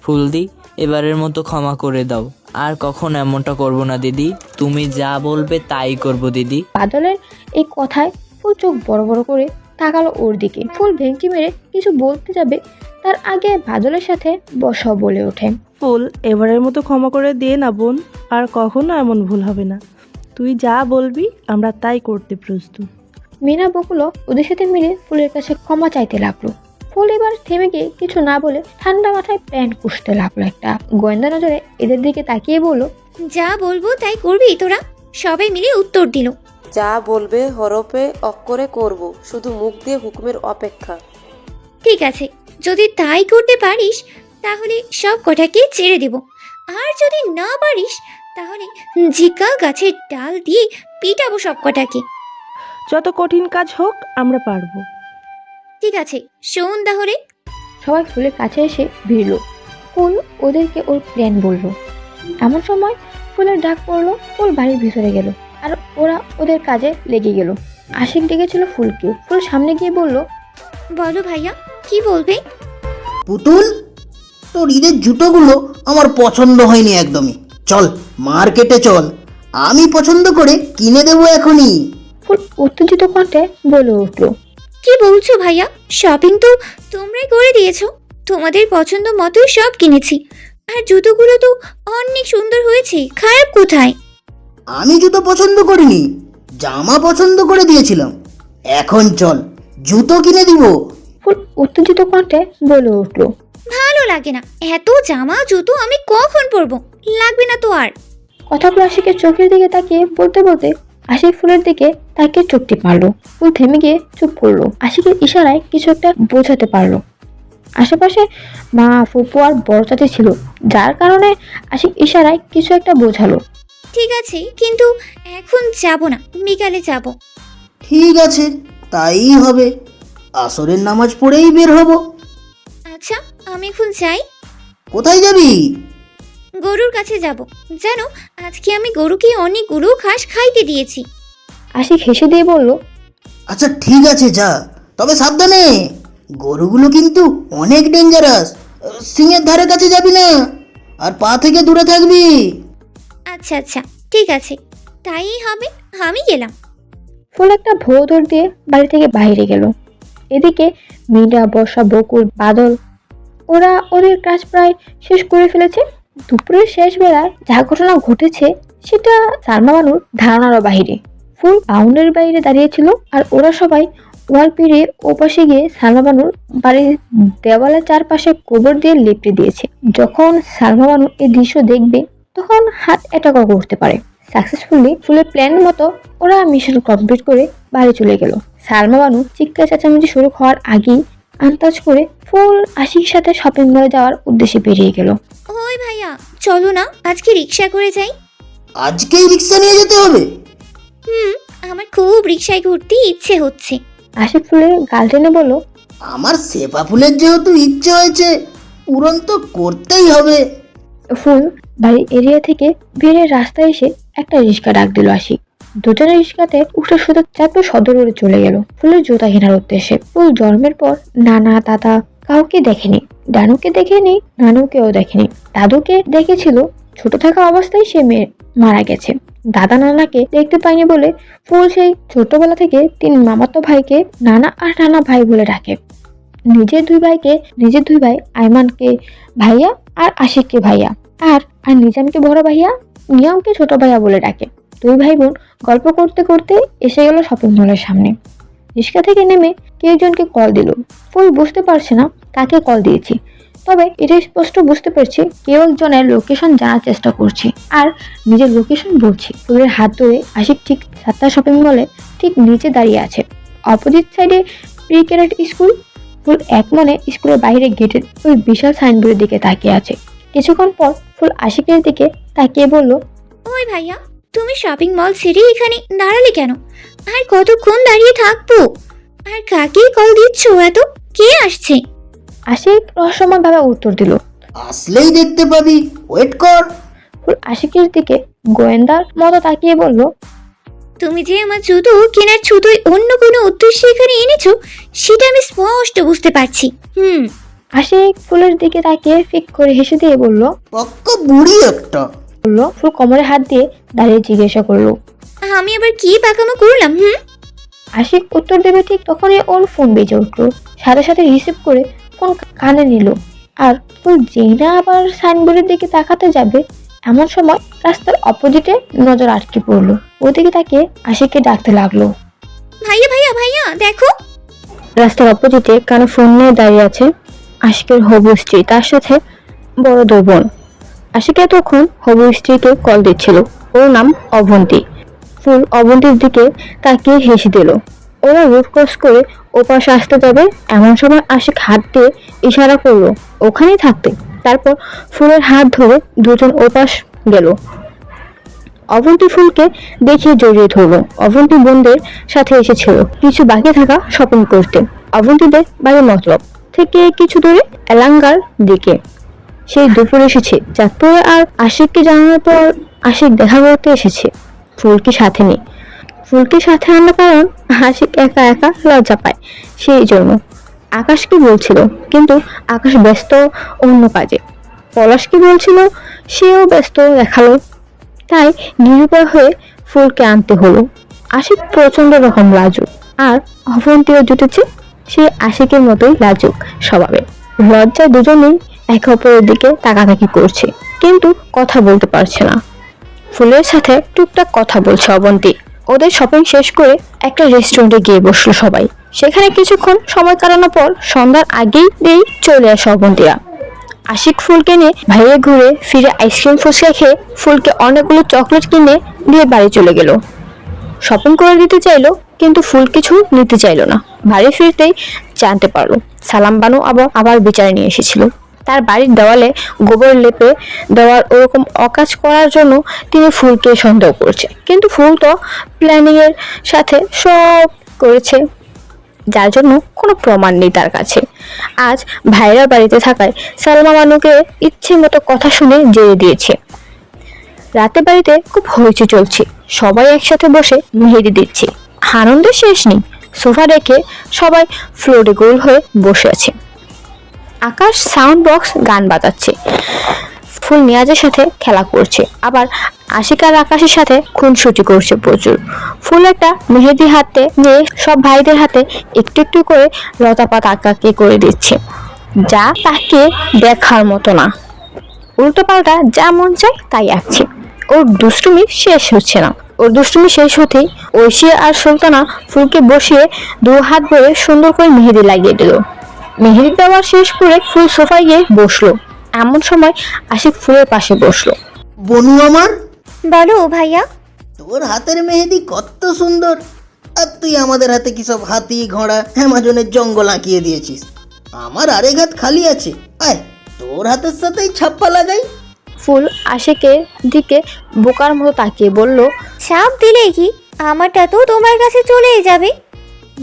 Speaker 8: ফুলদি, এবারের মতো ক্ষমা করে দাও, আর কখন এমনটা করব না দিদি। তুমি যা বলবে তাই করব দিদি।
Speaker 1: বাদলের এই কথায় ফুল চোখ বড় বড় করে তাকালো ওর দিকে। ফুল ভেঙচি মেরে কিছু বলতে যাবে, তার আগে বাদলের সাথে বসাও বলে ওঠে।
Speaker 9: ফুল, এবারের মতো ক্ষমা করে দিয়ে না বোন, আর কখনো এমন ভুল হবে না। তুই যা বলবি আমরা তাই করতে প্রস্তুত।
Speaker 1: মিনা, বকুলো ওদের সাথে মিলে ফুলের কাছে ক্ষমা চাইতে লাগলো। ফুল এবার থেমে গিয়ে কিছু না বলে ঠান্ডা মাথায় প্যান কুষতে লাগলো। একটা গোয়েন্দা নজরে এদের দিকে তাকিয়ে বলল,
Speaker 6: যা বলবো তাই করবি তোরা? সবাই মিলে উত্তর দিল,
Speaker 17: যা বলবে হরফে অক্ষরে করব, শুধু মুখ দিয়ে হুকুমের অপেক্ষা।
Speaker 6: ঠিক আছে, যদি তাই করতে পারিস তাহলে সব কটাকে ছেড়ে দেব, আর যদি না পারিস তাহলে ঝিকা গাছের ডাল দিয়ে পিটাবো সব কটাকে।
Speaker 9: যত কঠিন কাজ হোক আমরা পারবো।
Speaker 6: ঠিক আছে, শোন তাহলে।
Speaker 1: সবাই ফুলের কাছে এসে ভিড়ল। ফুল ওদেরকে ওর প্ল্যান বলল। এমন সময় ফুলের ডাক পড়লো। ফুল বাড়ির ভিতরে গেল আর ওরা ওদের কাজে লেগে গেল। আশিক ডেকেছিল ফুলকে। ফুল সামনে গিয়ে বলল,
Speaker 6: বলো ভাইয়া, কি বলবে?
Speaker 20: পুতুল, তোর ঈদের জুতোগুলো আমার পছন্দ হয়নি একদমই। চল মার্কেটে চল, আমি পছন্দ করে কিনে দেবো এখনই।
Speaker 1: ফুল উত্তেজিত কণ্ঠে বলে উঠল,
Speaker 6: কি বলছো ভাইয়া? শপিং তো তোমরাই করে দিয়েছো, তোমাদের পছন্দ মতোই সব কিনেছি। আর জুতোগুলো তো অনেক সুন্দর হয়েছে, খারাপ কোথায়?
Speaker 20: আমি জুতো পছন্দ করিনি, জামা পছন্দ করে দিয়েছিলাম। এখন চল জুতো কিনে দিব।
Speaker 1: ফুল উত্তেজিত কণ্ঠে বলে উঠল,
Speaker 6: ভালো লাগে না, এত জামা জুতো আমি কখন পরবো, লাগবে না তো আর।
Speaker 1: কথাগুলো আশিকের চোখের দিকে তাকিয়ে বলতে বলতে আশিক ফুলের দিকে তাকিয়ে চোখ টিপ মারলো। ফুল থেমে গিয়ে চুপ করলো। আশিকের ইশারায় কিছু একটা বোঝাতে পারলো। আশেপাশে মা, ফুপু আর বড় চাচি ছিল, যার কারণে আশিক ইশারায় কিছু একটা বোঝালো।
Speaker 6: ঠিক আছে, কিন্তু এখন যাব না, বিকালে যাব।
Speaker 20: ঠিক আছে, তাই হবে। আসরের নামাজ পড়েই বের হব।
Speaker 6: আচ্ছা, আমি এখন যাই।
Speaker 20: কোথায় যাবি?
Speaker 6: গরুর কাছে যাব। জানো, আজকে আমি গরুকে অনেকগুলো ঘাস খাইতে দিয়েছি।
Speaker 1: আশিক হেসে দিয়ে বলল,
Speaker 20: আচ্ছা ঠিক আছে, যা, তবে সাবধানে। গরুগুলো কিন্তু অনেক ডেঞ্জারাস। সিংহের ধারে কাছে যাবি না, আর পা থেকে দূরে থাকবি।
Speaker 6: আচ্ছা আচ্ছা, ঠিক আছে, তাই হবে, আমি গেলাম।
Speaker 1: ফুল একটা ভৌ দৌড় দিয়ে বাড়ি থেকে বাইরে গেল। এদিকে মিনা, বর্ষা, বকুল, বাদল ওরা ওদের কাজ প্রায় শেষ করে ফেলেছে। দুপুরের শেষ বেলায় যা ঘটনা ঘটেছে সেটা সালমা বানুর ধারণারও বাইরে। ফুল বাউন্ডারির বাইরে দাঁড়িয়েছিল আর ওরা সবাই ওয়াল পেরিয়ে ওপাশে গিয়ে সালমা বানুর বাড়ির দেওয়ালের চারপাশে গোবর দিয়ে লেপটে দিয়েছে। যখন সালমা বানু এই দৃশ্য দেখবে তখন হাত অ্যাটাকও করতে পারে। সাকসেসফুলি ফুলের প্ল্যান মতো ওরা মিশন কমপ্লিট করে বাড়ি চলে গেল। সালমা বানু চিৎকার চেঁচামেচি শুরু হওয়ার আগেই আন্দাজ করে ফুল আশির সাথে শপিং মলে যাওয়ার উদ্দেশ্যে বেরিয়ে গেল।
Speaker 6: ওই ভাইয়া, চলো না আজকে রিক্সা করে যাই।
Speaker 20: আজকেই রিক্সা নিয়ে যেতে হবে?
Speaker 6: আমার খুব রিক্সায় ঘুরতে ইচ্ছে হচ্ছে।
Speaker 1: আশিক ফুলের গাল টেনে বলল,
Speaker 20: আমার সেপা ফুলের যেহেতু ইচ্ছে হয়েছে, পূরণ তো করতেই হবে।
Speaker 1: ফুল বাড়ির এরিয়া থেকে বেরিয়ে রাস্তায় এসে একটা রিক্সা ডাক দিল আশিক। দুজনের রিক্সাতে উঠে সোজা চাঁদপুর সদর রোডে চলে গেল ফুলের জুতা কেনার উদ্দেশ্যে। ফুল জন্মের পর নানা, দাদা কাউকে দেখেনি। ডানুকে দেখেনি, নানুকেও দেখেনি। দাদুকে দেখেছিল, ছোট থাকা অবস্থায় সে মারা গেছে। দাদা নানাকে দেখতে পায়নি বলে ফুল সেই ছোটবেলা থেকে 3 মামাতো ভাইকে নানা আর নানা ভাই বলে ডাকে। নিজের দুই ভাই আইমানকে ভাইয়া আর আশিককে ভাইয়া, আর নিজামকে বড় ভাইয়া, নিয়মকে ছোট ভাইয়া বলে ডাকে। 2 ভাই বোন গল্প করতে করতে এসে গেল শপিং মলের সামনে। রিক্সা থেকে নেমে কে একজনকে কল দিল। ফুল বুঝতে পারছে না কাকে কল দিয়েছি, তবে এটা স্পষ্ট বুঝতে পারছি কেউ একজনের লোকেশন জানার চেষ্টা করছে আর নিজের লোকেশন বলছি। ফুলের হাত ধরে আশিক ঠিক 7টা শপিং মলে ঠিক নিচে দাঁড়িয়ে আছে। অপোজিট সাইডে প্রি ক্যাডেট স্কুল। ফুল এক মনে স্কুলের বাইরে গেটের ওই বিশাল সাইনবোর্ডের দিকে তাকিয়ে আছে। কিছুক্ষণ পর ফুল আশিকের দিকে তাকিয়ে বলল,
Speaker 6: ওই ভাইয়া, তুমি শপিং মল ছেড়ে এখানে দাঁড়ালে কেন? আর কতক্ষণ দাঁড়িয়ে থাকবো? আর কাকে কল দিচ্ছ এত? কে আসছে?
Speaker 1: আশিক রহস্যময়ভাবে উত্তর দিল।
Speaker 20: আসলেই দেখতে পাবি, ওয়েট কর।
Speaker 1: ফুল আশিকের দিকে গোয়েন্দার মতো তাকিয়ে বলল,
Speaker 6: তুমি যে আমার জুতো কেনার ছুতোয় অন্য কোনো উদ্দেশ্যে এখানে এনেছো সেটা আমি স্পষ্ট বুঝতে পারছি।
Speaker 1: আশিক ফুলের দিকে তাকিয়ে ফিক করে হেসে দিয়ে বলল,
Speaker 20: পাক্কা বুড়ি একটা।
Speaker 1: ফুল কোমরে হাত দিয়ে দাঁড়িয়ে জিজ্ঞাসা করলো,
Speaker 6: আমি আবার কি পাকামো করলাম?
Speaker 1: আশিক উত্তর দেবে ঠিক তখনই ওর ফোন বেজে উঠলো। সাথে সাথে রিসিভ করে ফোন কানে নিল। আর ফুল যেই না আবার সাইনবোর্ডের দিকে তাকাতে যাবে এমন সময় রাস্তার অপোজিটে নজর আটকে পড়লো। ওদিকে তাকে আশিককে ডাকতে লাগলো,
Speaker 6: ভাইয়া ভাইয়া ভাইয়া দেখো।
Speaker 1: রাস্তার অপোজিটে কানে ফোন নিয়ে দাঁড়িয়ে আছে আশিকের হবু স্ত্রী, তার সাথে বড় দুই বোন। আশিক এতক্ষণ হবু স্ত্রীকে কল দিচ্ছিল। ওর নাম অবন্তী। ফুল অবন্তীর দিকে তাকিয়ে হেসে দিল। ওরা রুট ক্রস করে ওপাশে আসতে যাবে এমন সময় আশিক হাত দিয়ে ইশারা করলো ওখানেই থাকতে। তারপর ফুলের হাত ধরে দুজন ওপাশ গেল। অবন্তী ফুলকে দেখে জড়িয়ে ধরলো। অবন্তী বোনদের সাথে এসেছিল কিছু বাকি থাকা শপিং করতে। অবন্তীদের বাড়ি মতলব থেকে কিছু দূরে এলাঙ্গার দিকে। সেই দুপুর এসেছে চাঁদপুরে। আর আশিককে জানানোর পর আশিক দেখা করতে এসেছে। ফুলকে সাথে নেই। ফুলকে সাথে আনার কারণ আশিক একা একা লজ্জা পায়, সেই জন্য। আকাশ কি বলছিল, কিন্তু আকাশ ব্যস্ত অন্য কাজে। পলাশ কি বলছিল, সেও ব্যস্ত দেখালো। তাই নিরুপায় হয়ে ফুলকে আনতে হলো। আশিক প্রচন্ড রকম লাজুক, আর অবন্তীও জুটেছে সে আশিকের মতোই লাজুক স্বভাবের। লজ্জায় দুজনেই একে অপরের দিকে তাকাতাকি করছে, কিন্তু কথা বলতে পারছে না। ফুলের সাথে টুকটাক কথা বলছে অবন্তী। ওদের শপিং শেষ করে একটা রেস্টুরেন্টে গিয়ে বসলো সবাই। সেখানে কিছুক্ষণ সময় কাটানোর পর সন্ধ্যার আগেই চলে আসে অবন্তীরা। আশিক ফুলকে নিয়ে বাইরে ঘুরে ফিরে আইসক্রিম ফুচকা খেয়ে ফুলকে অনেকগুলো চকলেট কিনে দিয়ে বাড়ি চলে গেল। শপিং করে দিতে চাইলো, কিন্তু ফুল কিছু নিতে চাইলো না। বাড়ি ফিরতেই জানতে পারলো সালাম বানু আবার বিচারে নিয়ে এসেছিল। তার বাড়ির দেওয়ালে গোবর লেপে দেওয়ার ওরকম অকাজ করার জন্য তিনি ফুলকে সন্দেহ করছে। কিন্তু ফুল তো প্ল্যানিং এর সাথে সব করেছে, যার জন্য কোনো প্রমাণ নেই তার কাছে। আজ ভাইরা বাড়িতে থাকায় সালমা বানুকে ইচ্ছে মতো কথা শুনে জেরে দিয়েছে। রাতে বাড়িতে খুব হইচই চলছে। সবাই একসাথে বসে মেহেদি দিচ্ছে। আনন্দের শেষ নেই। সোফা রেখে সবাই ফ্লোরে গোল হয়ে বসে আছে। আকাশ সাউন্ড বক্স গান বাজাচ্ছে। ফুল নিয়াজের সাথে খেলা করছে, আবার আশিক আর আকাশের সাথে খুনসুটি করছে প্রচুর। ফুল একটা মেহেদি হাতে নিয়ে সব ভাইদের হাতে একটু একটু করে লতাপাত আঁকাকে করে দিচ্ছে, যা তাকে দেখার মতো না। উল্টো পাল্টা যা মন চায় তাই আঁকছে। ওর দুষ্টুমি শেষ হচ্ছে না। ওর দুষ্টুমি শেষ হতেই ঐশী আর সুলতানা ফুলকে বসিয়ে দু হাত ভরে সুন্দর করে মেহেদি লাগিয়ে দিল। মেহেদি দেওয়া শেষ করে ফুল সোফায় গিয়ে বসলো। এমন সময় আশিক ফুলের পাশে বসলো।
Speaker 20: বনু আমার,
Speaker 6: বলো ভাইয়া।
Speaker 20: তোর হাতের মেহেদি কত সুন্দর, আর তুই আমাদের হাতে কি সব হাতি ঘোড়া অ্যামাজনের জঙ্গল আঁকিয়ে দিয়েছিস। আমার আরেক হাত খালি আছে, আয় তোর হাতের সাথেই ছাপ্পা লাগাই।
Speaker 1: ফুল আশিকের দিকে বোকার মতো তাকিয়ে বলল,
Speaker 6: ছাপ দিলে কি আমারটা তো তোমার কাছে চলেই যাবে।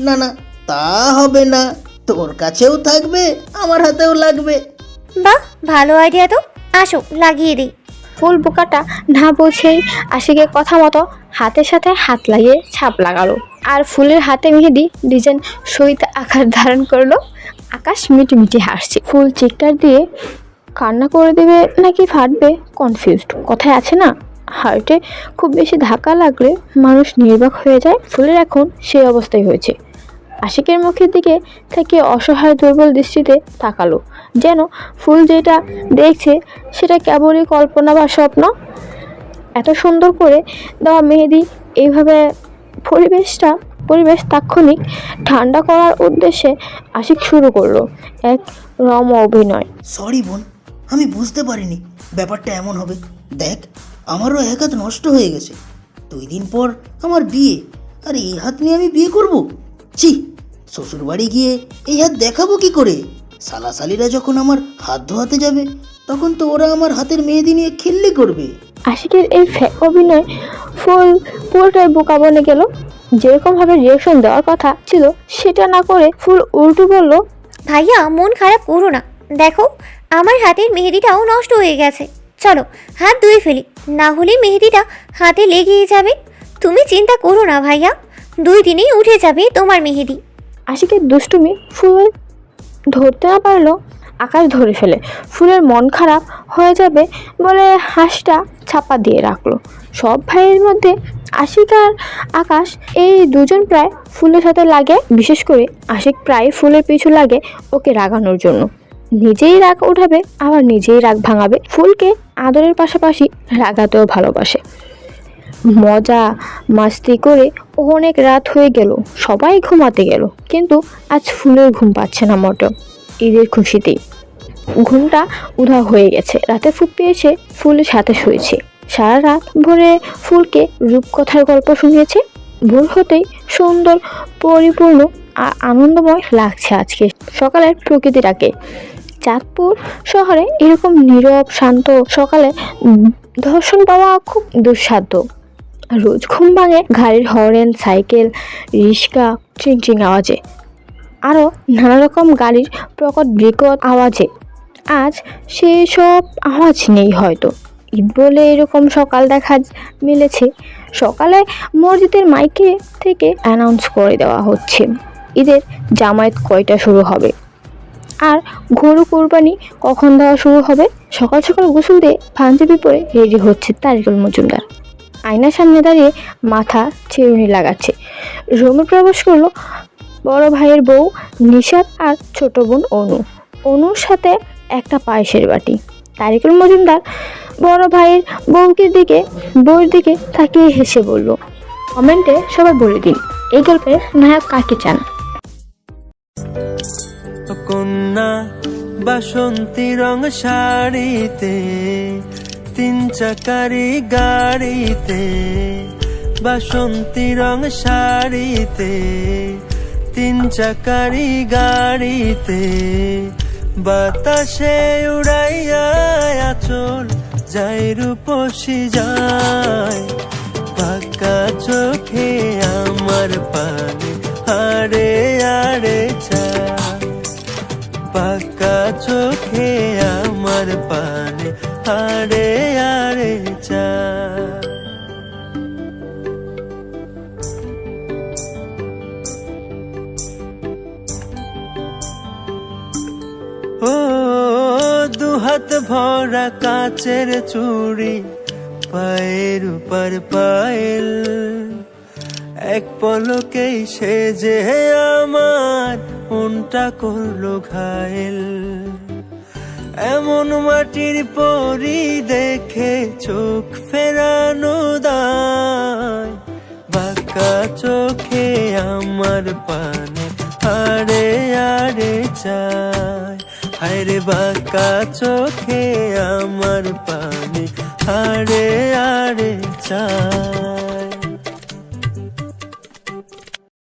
Speaker 20: না না, তা হবে না, তোর কাছেও থাকবে আমার হাতেও লাগবে।
Speaker 6: বাহ, ভালো আইডিয়া তো, আসো লাগিয়ে দিই।
Speaker 1: ফুল বোকাটা না বুঝেই আশিকের কথা মতো হাতের সাথে হাত লাগিয়ে ছাপ লাগালো। আর ফুলের হাতে মেহেদি ডিজাইন সহিত আকার ধারণ করলো। আকাশ মিটিমিটি হাসছে। ফুল চিৎকার দিয়ে কান্না করে দেবে নাকি ফাটবে, কনফিউজড। কথায় আছে না, হার্টে খুব বেশি ধাক্কা লাগলে মানুষ নির্বাক হয়ে যায়। ফুলের এখন সেই অবস্থাই হয়েছে। আশিকের মুখের দিকে থেকে অসহায় দুর্বল দৃষ্টিতে তাকালো, যেন ফুল যেটা দেখছে সেটা কেবলই কল্পনা বা স্বপ্ন। এত সুন্দর করে দেওয়া মেহেদি এইভাবে পরিবেশ তাৎক্ষণিক ঠান্ডা করার উদ্দেশ্যে আশিক শুরু করলো এক রম অভিনয়।
Speaker 20: সরি বোন, আমি বুঝতে পারিনি ব্যাপারটা এমন হবে। দেখ, আমারও এক হাত নষ্ট হয়ে গেছে। 2 দিন পর আমার বিয়ে, আর এই হাত নিয়ে আমি বিয়ে করব? ছি, শ্বশুর বাড়ি গিয়ে এই হাত দেখাবো কি করে? সালাসালিরা যখন আমার হাত ধোয়াতে যাবে তখন তো ওরা আমার হাতের মেহেদি নিয়ে খিল্লি করবে।
Speaker 1: আশিকের এই অভিনয় ফুল পুরোটাই বোকা বনে গেল। যেরকম ভাবে রিয়াকশন দেওয়ার কথা ছিল সেটা না করে ফুল উল্টো বলল,
Speaker 6: ভাইয়া মন খারাপ করো না, দেখো আমার হাতের মেহেদিটাও নষ্ট হয়ে গেছে। চলো হাত ধুয়ে ফেলি, না হলে মেহেদিটা হাতে লেগেই যাবে। তুমি চিন্তা করো না ভাইয়া, 2 দিনেই উঠে যাবে তোমার মেহেদি।
Speaker 1: আশিকের দুষ্টুমি ফুল ধরতে না পারলো আকাশ ধরে ফেলে। ফুলের মন খারাপ হয়ে যাবে বলে হাঁসটা চাপা দিয়ে রাখলো। সব ভাইয়ের মধ্যে আশিক আর আকাশ এই দুজন প্রায় ফুলের সাথে লাগে। বিশেষ করে আশিক প্রায় ফুলের পিছু লাগে ওকে রাগানোর জন্য। নিজেই রাগ উঠাবে আবার নিজেই রাগ ভাঙাবে। ফুলকে আদরের পাশাপাশি রাগাতেও ভালোবাসে। মজা মাস্তি করে অনেক রাত হয়ে গেল, সবাই ঘুমাতে গেল, কিন্তু আজ ফুলের ঘুম পাচ্ছে না মোটেও। ঈদের খুশিতেই ঘুমটা উধাও হয়ে গেছে। রাতে ফুপি এসে ফুলের সাথে শুয়েছে। সারা রাত ভরে ফুলকে রূপকথার গল্প শুনিয়েছে। ভোর হতেই সুন্দর, পরিপূর্ণ আর আনন্দময় লাগছে আজকে সকালের প্রকৃতিটাকে। চাঁদপুর শহরে এরকম নীরব শান্ত সকালে দর্শন পাওয়া খুব দুঃসাধ্য। রোজ ঘুম ভাঙে গাড়ির হর্ন, সাইকেল, রিক্সা চিংচিং আওয়াজে, আরও নানা রকম গাড়ির প্রকট বিকট আওয়াজে। আজ সেসব আওয়াজ নেই হয়তো। ঈদ বলে এরকম সকাল দেখা মিলেছে। সকালে মসজিদের মাইকে থেকে অ্যানাউন্স করে দেওয়া হচ্ছে ঈদের জামায়াত কয়টা শুরু হবে আর গরু কোরবানি কখন দেওয়া শুরু হবে। সকাল সকাল গোসল দিয়ে পাঞ্জাবি পরে রেডি হচ্ছে তারিকুল মজুমদার। আয়নার সামনে দাঁড়িয়ে মাথা চিরুনি লাগাচ্ছে। রুমে প্রবেশ করলো বড় ভাইয়ের বউ নিশাত আর ছোট বোন অনু। অনুর সাথে একটা পায়েসের বাটি। তারিকুল মজুমদার বড় ভাইয়ের বউয়ের দিকে তাকিয়ে হেসে বলল, কমেন্টে সবাই বলে দিন এই গল্পের নায়ক কাকে চান।
Speaker 7: কন্যা বাসন্তী রং শাড়িতে, 3 চাকারি গাড়িতে, বাসন্তী রং শাড়িতে, 3 চাকারি গাড়িতে, বাতাসে উড়াইয়া আচল যাই রূপসী যায়, পাকা চোখে আমার পানে আরে আরে চায়, পাকা চোখে আমার পানে আরে আরে চায়। ও 2 হাত ভরা কাচের চুড়ি, পায়ের উপর পায়েল, এক পলকেই সেজে আমার মনটা করলো ঘায়েল। এমন মাটির পরি দেখে চোখ ফেরানো দায়, বাঁকা চোখে আমার পানে আরে আরে চায়, হায়রে বাঁকা চোখে আমার পানে আরে আরে চায়।